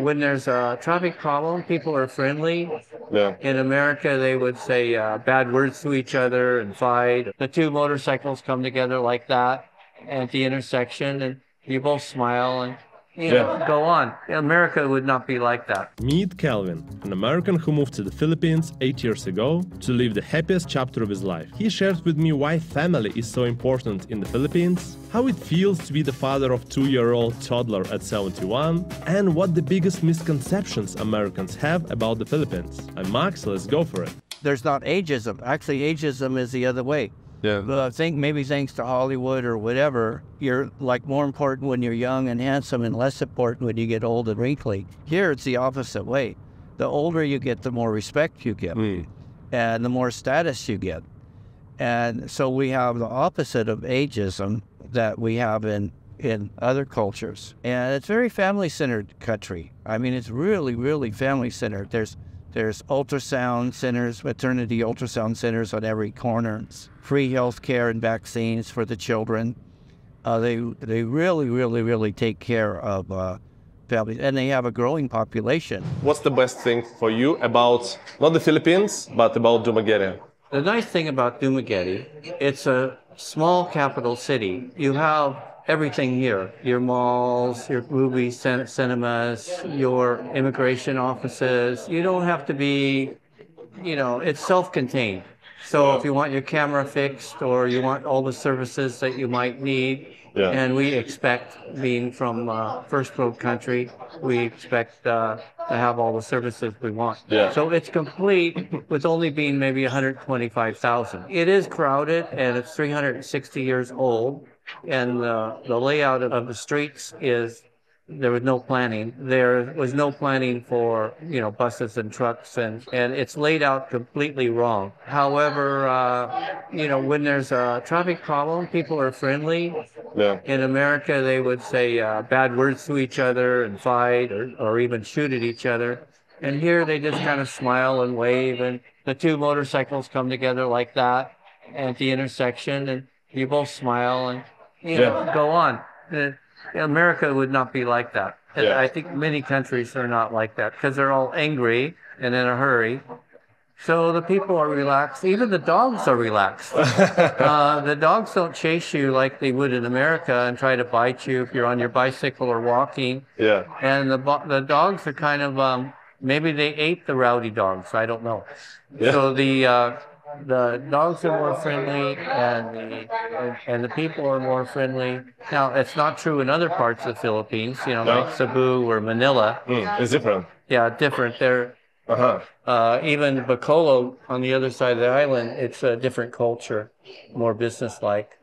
when there's a traffic problem, people are friendly. Yeah. In America, they would say bad words to each other and fight. The two motorcycles come together like that at the intersection, and you both smile and go on. America would not be like that. Meet Calvin, an American who moved to the Philippines 8 years ago to live the happiest chapter of his life. He shares with me why family is so important in the Philippines, how it feels to be the father of 2-year-old toddler at 71, and what the biggest misconceptions Americans have about the Philippines. I'm Max, let's go for it. There's not ageism. Actually, ageism is the other way. Yeah. I think maybe thanks to Hollywood or whatever, you're like more important when you're young and handsome and less important when you get old and wrinkly. Here, it's the opposite way. The older you get, the more respect you get and the more status you get. And so we have the opposite of ageism that we have in other cultures. And it's very family-centered country. I mean, it's really, really family-centered. There's ultrasound centers, maternity ultrasound centers on every corner. Free health care and vaccines for the children. They really, really, really take care of families, and they have a growing population. What's the best thing for you about, not the Philippines, but about Dumaguete? The nice thing about Dumaguete, it's a small capital city. You have everything here, your malls, your movie cinemas, your immigration offices. You don't have to be, it's self-contained. So if you want your camera fixed or you want all the services that you might need, and we expect, being from first world country, we expect to have all the services we want. So it's complete with only being maybe 125,000. It is crowded and it's 360 years old. And the layout of the streets is, there was no planning. There was no planning for, buses and trucks, and it's laid out completely wrong. However, when there's a traffic problem, people are friendly. Yeah. In America, they would say bad words to each other and fight or even shoot at each other. And here they just kind of smile and wave, and the two motorcycles come together like that at the intersection, and you both smile and go on. America would not be like that. And I think many countries are not like that because they're all angry and in a hurry. So the people are relaxed. Even the dogs are relaxed. The dogs don't chase you like they would in America and try to bite you if you're on your bicycle or walking. Yeah. And the dogs are kind of, maybe they ate the rowdy dogs. I don't know. Yeah. So the dogs are more friendly, and the people are more friendly. Now, it's not true in other parts of the Philippines, like Cebu or Manila. It's different. Yeah, different. They're even Bacolod on the other side of the island. It's a different culture, more businesslike,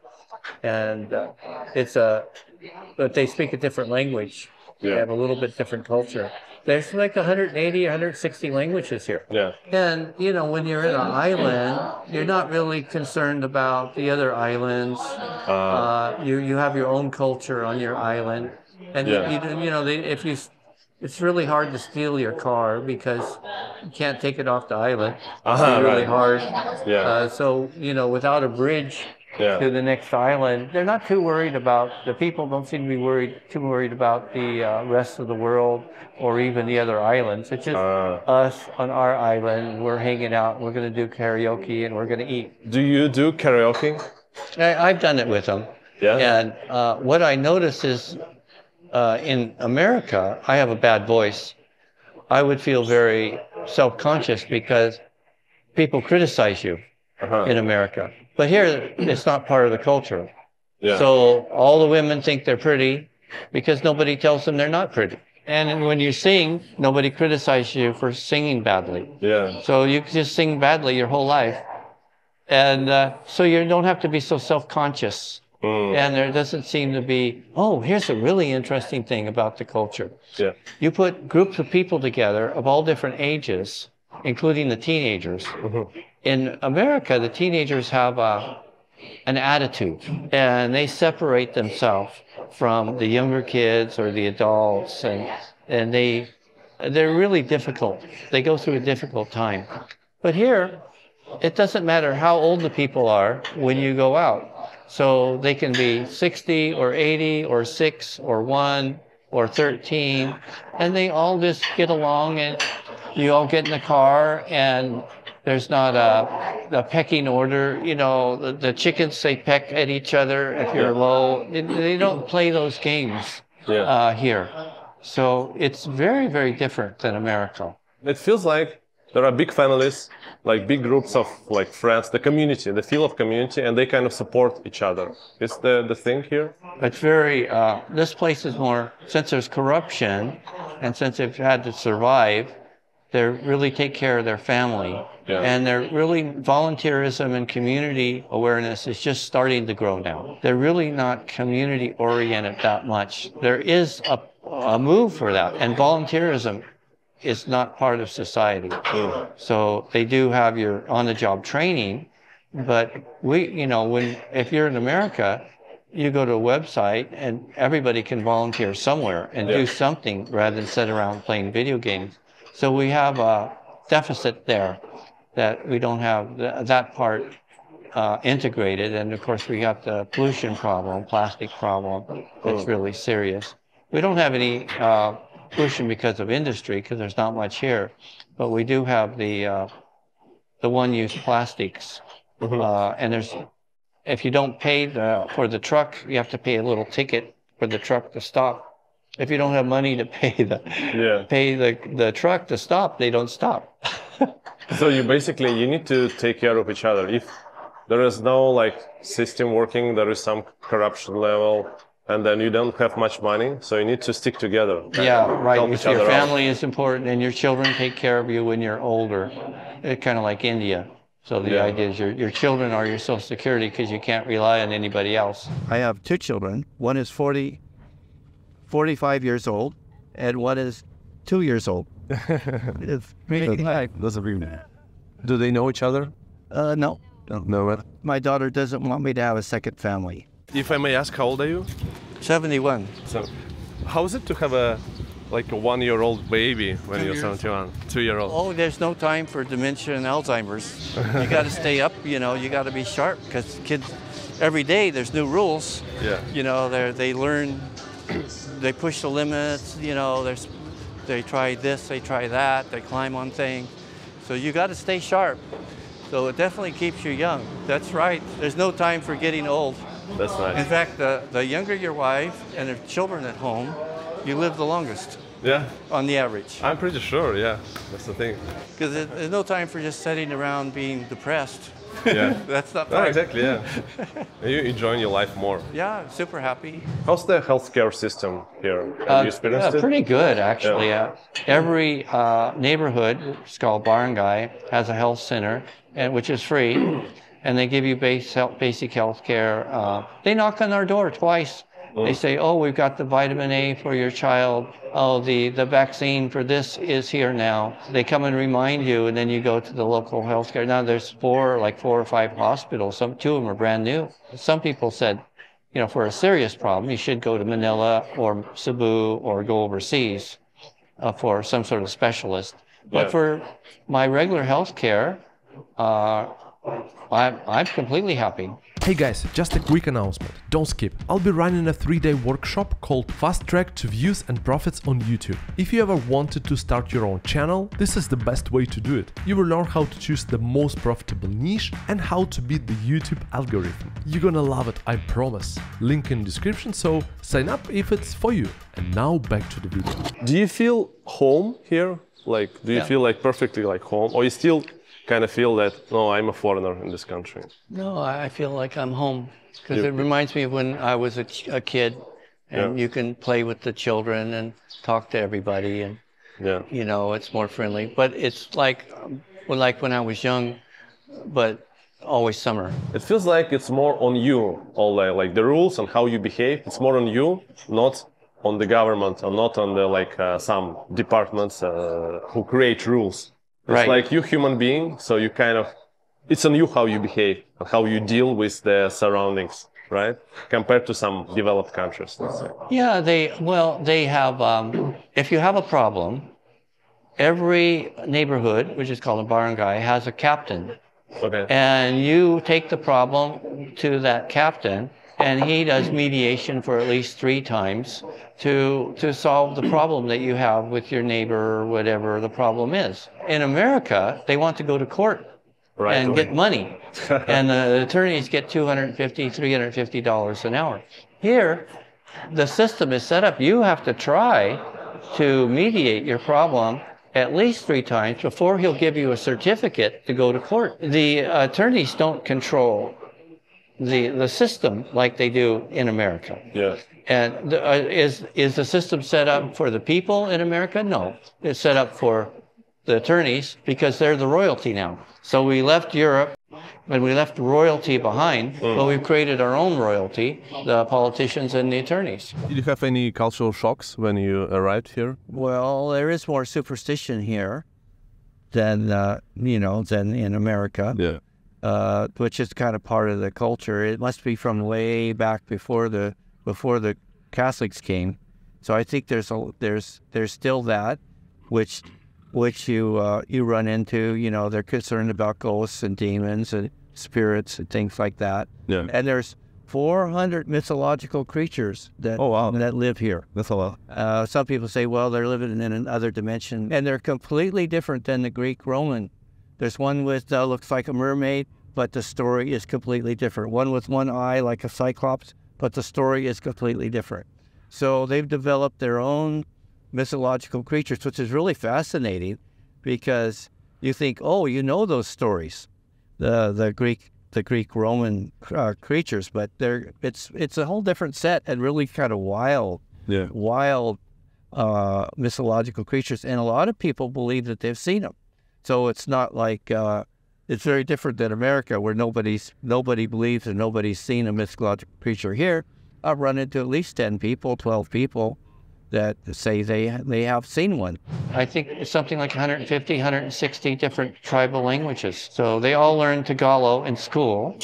and but they speak a different language. They have a little bit different culture. There's like 180, 160 languages here. Yeah. And, when you're in an island, you're not really concerned about the other islands. You have your own culture on your island. And, it's really hard to steal your car because you can't take it off the island. It's really hard. Yeah. So, without a bridge to the next island, they're not too worried about, the people don't seem to be too worried about the rest of the world or even the other islands. It's just us on our island. We're hanging out. We're going to do karaoke and we're going to eat. Do you do karaoke? I've done it with them. Yeah. And what I notice is in America, I have a bad voice. I would feel very self-conscious because people criticize you in America. But here, it's not part of the culture. Yeah. So all the women think they're pretty because nobody tells them they're not pretty. And when you sing, nobody criticizes you for singing badly. Yeah. So you can just sing badly your whole life. And so you don't have to be so self-conscious. And there doesn't seem to be, here's a really interesting thing about the culture. Yeah. You put groups of people together of all different ages, including the teenagers. In America, the teenagers have an attitude, and they separate themselves from the younger kids or the adults, and they're really difficult. They go through a difficult time. But here, it doesn't matter how old the people are when you go out. So they can be 60 or 80 or 6 or 1. or 13, and they all just get along, and you all get in the car, and there's not a pecking order. You know, the chickens, they peck at each other if you're low. They don't play those games here. So it's very, very different than America. It feels like there are big families, like big groups of like friends, the community, the feel of community, and they kind of support each other. Is the thing here? It's very, this place is more, since there's corruption and since they've had to survive, they really take care of their family. And they're really, volunteerism and community awareness is just starting to grow now. They're really not community oriented that much. There is a move for that, and volunteerism is not part of society. So they do have your on-the-job training, but you know, if you're in America, you go to a website and everybody can volunteer somewhere and do something rather than sit around playing video games. So we have a deficit there that we don't have that part integrated. And of course, we got the pollution problem, plastic problem. That's really serious. We don't have any pollution because of industry, because there's not much here, but we do have the one-use plastics. And if you don't pay for the truck, you have to pay a little ticket for the truck to stop. If you don't have money to pay the truck to stop, they don't stop. So you need to take care of each other. If there is no like system working, there is some corruption level, and then you don't have much money, so you need to stick together. Yeah, right. Your family is important, and your children take care of you when you're older. It's kind of like India. So the idea is your children are your social security because you can't rely on anybody else. I have two children. One is 45 years old, and one is 2 years old. It's Do they know each other? No. Don't know it. My daughter doesn't want me to have a second family. If I may ask, how old are you? 71. So, how is it to have a 1-year-old baby when you're 71? 2-year-old. Oh, there's no time for dementia and Alzheimer's. You got to stay up, you know, you got to be sharp, because kids, every day there's new rules. You know, they learn, they push the limits, you know, they try this, they try that, they climb on things. So you got to stay sharp. So it definitely keeps you young. That's right. There's no time for getting old. That's nice. In fact, the younger your wife and the children at home, you live the longest. Yeah. On the average. I'm pretty sure, yeah. That's the thing. Because there's no time for just sitting around being depressed. Yeah. That's not fun. No, exactly, yeah. You enjoy your life more. Yeah, super happy. How's the healthcare system here? Have you experienced it? Pretty good, actually. Every neighborhood, it's called Barangay, has a health center, which is free, and they give you basic health care. They knock on our door twice. They say, oh, we've got the vitamin A for your child. Oh, the vaccine for this is here now. They come and remind you, and then you go to the local healthcare. Now there's 4 or 5 hospitals. 2 of them are brand new. Some people said, you know, for a serious problem, you should go to Manila or Cebu or go overseas for some sort of specialist. But for my regular healthcare, I'm completely happy. Hey guys, just a quick announcement, don't skip. I'll be running a 3-day workshop called Fast Track to Views and Profits on YouTube. If you ever wanted to start your own channel, this is the best way to do it. You will learn how to choose the most profitable niche and how to beat the YouTube algorithm. You're gonna love it, I promise. Link in description, so sign up if it's for you. And now back to the video. Do you feel home here? Like, do you feel like perfectly like home, or you still kind of feel that, no, I'm a foreigner in this country? No, I feel like I'm home, because it reminds me of when I was a kid, and you can play with the children and talk to everybody, and you know, it's more friendly. But it's like when I was young, but always summer. It feels like it's more on you, all like the rules and how you behave. It's more on you, not on the government, or not on the some departments who create rules. It's like you human being, so you kind of, it's on you how you behave and how you deal with the surroundings, right? Compared to some developed countries, let's say. Yeah, they have, if you have a problem, every neighborhood, which is called a barangay, has a captain. Okay. And you take the problem to that captain, and he does mediation for at least 3 times to solve the problem that you have with your neighbor or whatever the problem is. In America, they want to go to court and get money, and the attorneys get $250, $350 an hour. Here, the system is set up. You have to try to mediate your problem at least 3 times before he'll give you a certificate to go to court. The attorneys don't control the system like they do in America. Yeah. And is the system set up for the people in America? No. It's set up for the attorneys because they're the royalty now. So we left Europe and we left royalty behind, but we've created our own royalty, the politicians and the attorneys. Did you have any cultural shocks when you arrived here? Well, there is more superstition here than than in America. Yeah. Which is kind of part of the culture. It must be from way back before the Catholics came. So I think there's still that, which you run into. They're concerned about ghosts and demons and spirits and things like that. Yeah. And there's 400 mythological creatures that live here. That's a lot. Some people say, well, they're living in another dimension, and they're completely different than the Greek-Roman. There's one with looks like a mermaid, but the story is completely different. One with one eye like a cyclops, but the story is completely different. So they've developed their own mythological creatures, which is really fascinating because you think, oh, those stories, the Greek-Roman creatures, but it's a whole different set and really kind of wild mythological creatures, and a lot of people believe that they've seen them. So it's not like it's very different than America, where nobody believes and nobody's seen a mythological creature. Here, I've run into at least 10 people, 12 people that say they have seen one. I think it's something like 150, 160 different tribal languages. So they all learn Tagalog in school,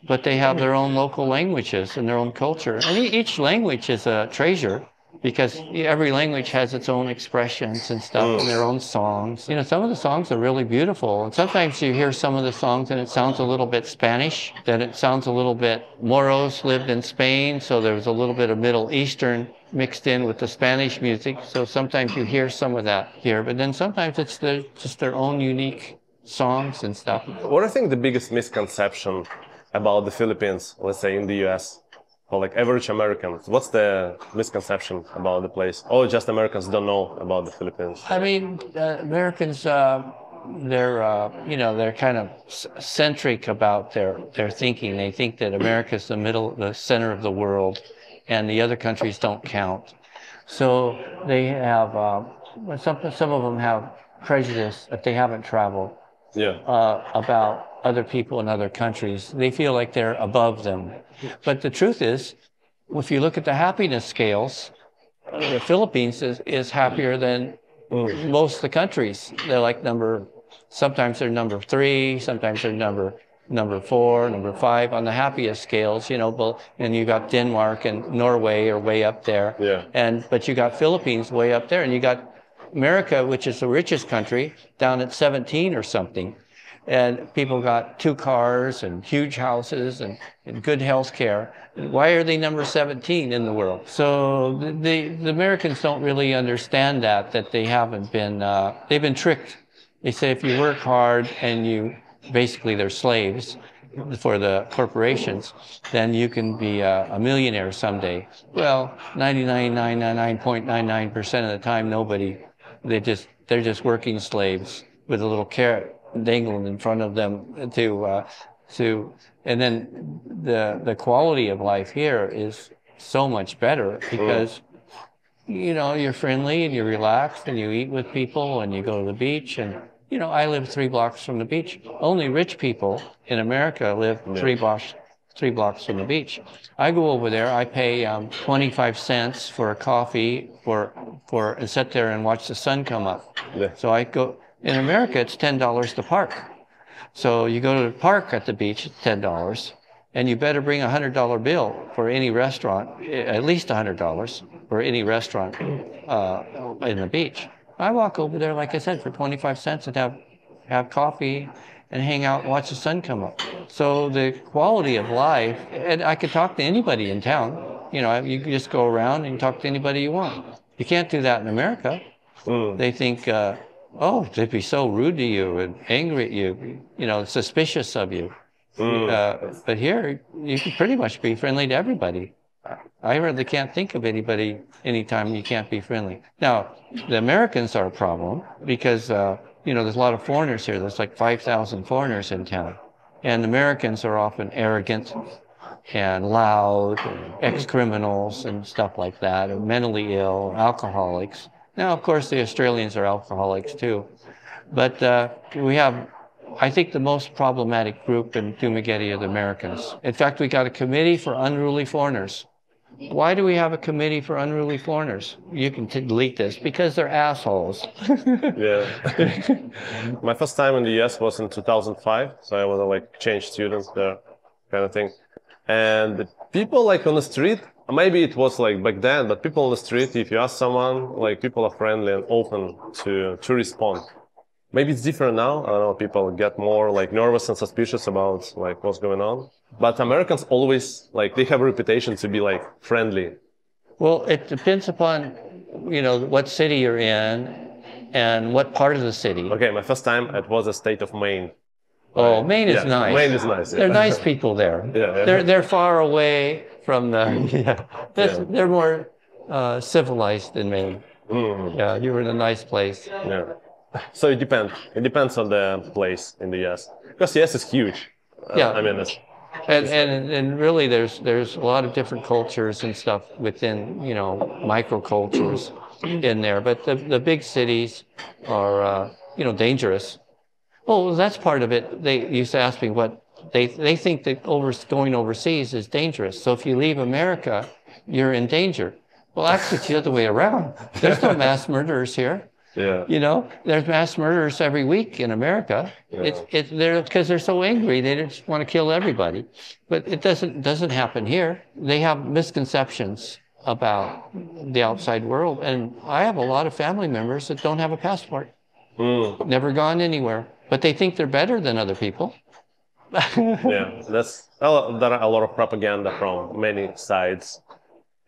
but they have their own local languages and their own culture. And each language is a treasure, because every language has its own expressions and stuff and their own songs. Some of the songs are really beautiful. And sometimes you hear some of the songs and it sounds a little bit Spanish, then it sounds a little bit Moros lived in Spain, so there was a little bit of Middle Eastern mixed in with the Spanish music. So sometimes you hear some of that here, but then sometimes it's just their own unique songs and stuff. What do you think the biggest misconception about the Philippines, let's say in the US? For like average Americans, what's the misconception about the place? Oh, just Americans don't know about the Philippines. I mean, Americans, they're kind of centric about their thinking. They think that America's the center of the world, and the other countries don't count. So they have some of them have prejudice if they haven't traveled. About other people in other countries. They feel like they're above them. But the truth is, if you look at the happiness scales, the Philippines is happier than most of the countries. They're like sometimes they're number 3, sometimes they're number 4, number 5 on the happiest scales, and you got Denmark and Norway are way up there. But you got Philippines way up there, and you got America, which is the richest country, down at 17 or something. And people got 2 cars and huge houses and good health care. Why are they number 17 in the world? So the Americans don't really understand that they haven't been, they've been tricked. They say if you work hard and basically they're slaves for the corporations, then you can be a millionaire someday. Well, 99.99% of the time, they're just working slaves with a little carrot dangling in front of them and then the quality of life here is so much better because you're friendly and you're relaxed and you eat with people and you go to the beach, and I live 3 blocks from the beach. Only rich people in America live 3 blocks from the beach. I go over there, I pay 25 cents for a coffee and sit there and watch the sun come up. So I go. In America, it's $10 to park. So you go to the park at the beach, it's $10, and you better bring a $100 bill for any restaurant, at least $100 for any restaurant in the beach. I walk over there, like I said, for 25 cents and have coffee and hang out and watch the sun come up. So the quality of life, and I could talk to anybody in town. You know, you can just go around and talk to anybody you want. You can't do that in America. They think, oh, they'd be so rude to you and angry at you, you know, suspicious of you. But here, you can pretty much be friendly to everybody. I really can't think of anybody anytime you can't be friendly. Now, the Americans are a problem because, you know, there's a lot of foreigners here. There's like 5,000 foreigners in town. And Americans are often arrogant and loud, and ex-criminals and stuff like that, or mentally ill, alcoholics. Now, of course, the Australians are alcoholics too. But we have, I think, the most problematic group in Dumaguete are the Americans. In fact, we got a committee for unruly foreigners. Why do we have a committee for unruly foreigners? You can delete this, because they're assholes. Yeah. My first time in the US was in 2005, so I was a like exchange student there, kind of thing. And the people like on the street, maybe it was like back then, but people on the street, if you ask someone, like people are friendly and open to respond. Maybe it's different now. I don't know, people get more like nervous and suspicious about like what's going on. But Americans always, like, they have a reputation to be like friendly. Well, it depends upon, you know, what city you're in and what part of the city. Okay, my first time, it was the state of Maine. Oh, Maine is nice. Maine is nice. Yeah. They're nice people there. Yeah. They're far away from the, they're more civilized than Maine. Yeah, you were in a nice place. Yeah. So it depends. It depends on the place in the US. Because US is huge. Yeah. I mean, and really there's a lot of different cultures and stuff within, you know, microcultures in there. But the big cities are, you know, dangerous. Well, that's part of it. They used to ask me what they think that going overseas is dangerous. So if you leave America, you're in danger. Well, actually, it's the other way around. There's no mass murderers here. Yeah. You know, there's mass murderers every week in America. Yeah. They're because they're so angry, they just want to kill everybody. But it doesn't happen here. They have misconceptions about the outside world, and I have a lot of family members that don't have a passport, never gone anywhere, but they think they're better than other people. Yeah, there are a lot of propaganda from many sides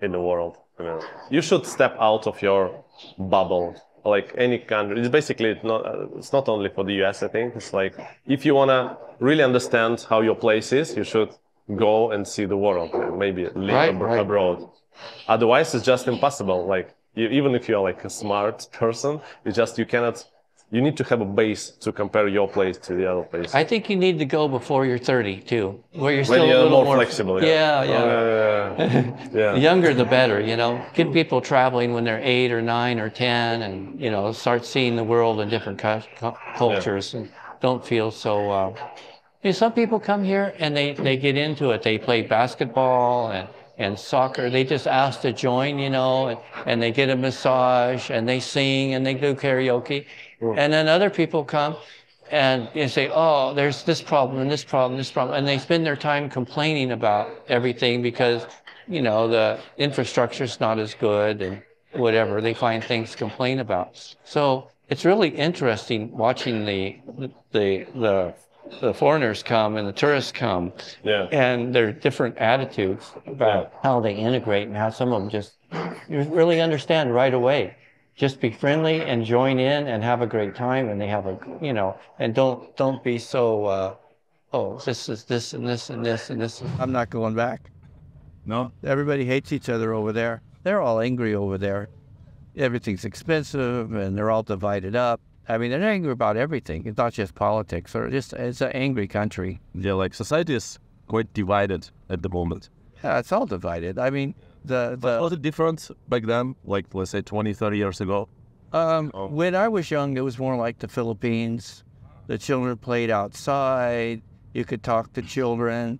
in the world. You know, you should step out of your bubble. Like any country, it's basically it's not only for the US, I think. It's like, if you want to really understand how your place is, you should go and see the world, maybe live abroad. Otherwise, it's just impossible. Like, even if you're like a smart person, it's just, you need to have a base to compare your place to the other place. I think you need to go before you're 30 too, where you're still when you're a little more flexible. Yeah. The younger the better, you know. Get people traveling when they're 8 or 9 or 10, and you know, start seeing the world in different cultures, and don't feel so. You know, some people come here and they get into it. They play basketball and soccer. They just ask to join, you know, and they get a massage and they sing and they do karaoke. And then other people come and you say, oh, there's this problem and this problem, this problem. And they spend their time complaining about everything because, you know, the infrastructure's not as good and whatever. They find things to complain about. So it's really interesting watching the foreigners come and the tourists come, and their different attitudes about how they integrate and how some of them just, you really understand right away. Just be friendly and join in and have a great time, and they have a, you know, and don't be so, oh, this is this and this and this and this. I'm not going back. No? Everybody hates each other over there. They're all angry over there. Everything's expensive and they're all divided up. I mean, they're angry about everything. It's not just politics, or just, it's an angry country. Yeah, like society is quite divided at the moment. Yeah, it's all divided. I mean, But was it different back then, like let's say 20, 30 years ago? When I was young, it was more like the Philippines. The children played outside. You could talk to children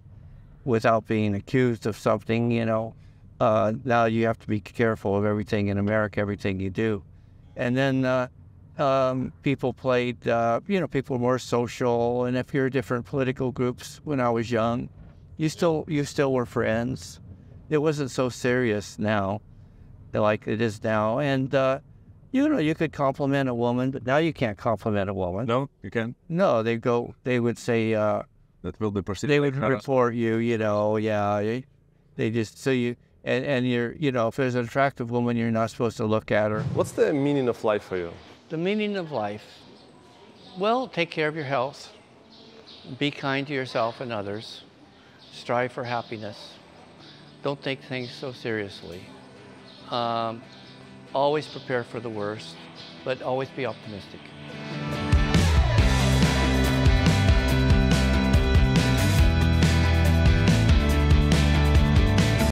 without being accused of something, you know. Now you have to be careful of everything in America, everything you do. And then people played, you know, people were more social. And if you're different political groups, when I was young, you still were friends. It wasn't so serious now, like it is now. And, You know, you could compliment a woman, but now you can't compliment a woman. No, you can. No, they would say, That will be perceived. they would like harassment. report you, you know, yeah. They just, so you, and you're, you know, if there's an attractive woman, you're not supposed to look at her. What's the meaning of life for you? The meaning of life. Well, take care of your health. Be kind to yourself and others. Strive for happiness. Don't take things so seriously. Always prepare for the worst, but always be optimistic.